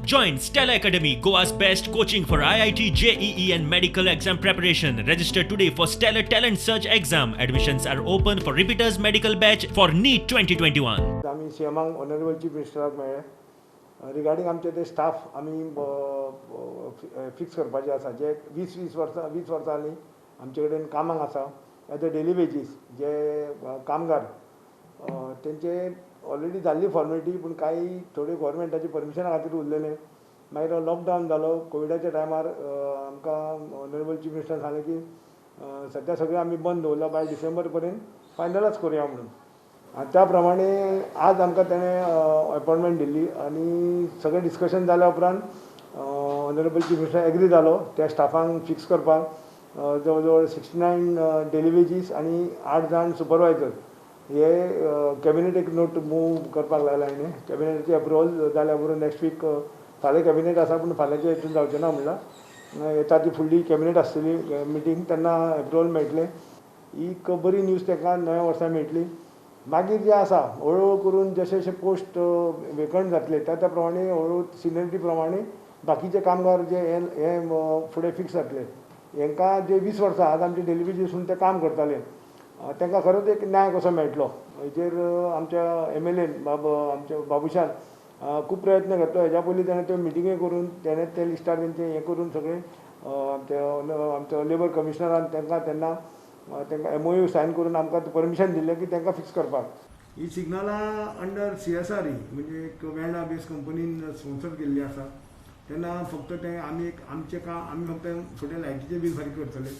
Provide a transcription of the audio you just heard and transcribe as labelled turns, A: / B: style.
A: Join Stella Academy, Goa's best coaching for IIT, JEE and medical exam preparation. Register today for Stellar Talent Search exam. Admissions are open for repeaters medical batch for NEET 2021.
B: आम्ही सीएमांक honourable chief मिनिस्टराक मेळ्ळे regarding आमचे ते staff आमी fix करपाचे आसा जे 20 वर्सांनी आमचे कडेन कामाक आसा एज अ डेली वेजीस जे कामगार तेंचे ऑलरेडी जाल्ली फॉर्मेलिटी पूण काही थोडे गव्हर्मेंटाची परमिशना खातीर उरलेले मागीर लॉकडावन जालो कोविडाच्या टायमार आमकां ऑनरेबल चीफ मिनिस्टर सांगलें की सध्या सगळें आमी बंद दवरला बाय डिसेंबर पर्यंत फायनलच करुया म्हणून आणि त्या प्रमाणे आज आमकां तेणें अपॉयंटमेंट दिल्ली आनी सगळें डिस्कशन जाल्या उपरांत ऑनरेबल चीफ मिनिस्टर एग्री जालो त्या स्टाफांक फिक्स करपाक जवळ जवळ 69 डेली वेजीस आनी 8 जाण सुपरवायजर हे कॅबिनेट एक नोट मूव करपाक लायला हेणें कॅबिनेटाची अप्रुवल जाल्या बरोबर नेक्स्ट वीक फाल्यां कॅबिनेट आसा पूण फाल्यांच्या हितून जावचें ना म्हणलां येता ती फुडली कॅबिनेट आसतली मिटींग तेन्ना अप्रुवल मेळटलें ही एक बरी न्यूज ताका नव्या वर्सा मेळटली मागीर जे आसा हळूहळू करून जशे जशे पोस्ट वेकंट जातले त्या प्रमाणे हळूहळू सिनियरिटी प्रमाणे बाकीचे कामगार जे हे फुडें फिक्स जातले हांकां जे 20 वर्सां आज आमचे डेली वेजीसून ते काम करताले तांकां खरोच एक न्याय कसो मेळटलो हेजेर आमच्या MLA आमच्या बाबुशान खूब प्रयत्न करता हेज्या पयलीं ताणें त्यो मिटिंगे करून तेणें ते लिस्टार तेंचें हें करून सगळें आमच्या लेबर कमिशनरान तांकां तेन्ना तांकां MOU सायन करून आमकां परमिशन दिल्लें की तांकां फिक्स करपाक ही सिग्नलां अंडर CSR म्हणजे एक वेल्डा बेस कंपनीन स्पॉन्सर केल्ली आसा तेन्ना फक्त तें आमी आमचें काम आमी फक्त फुडें लायटीचें बील फारीक करतले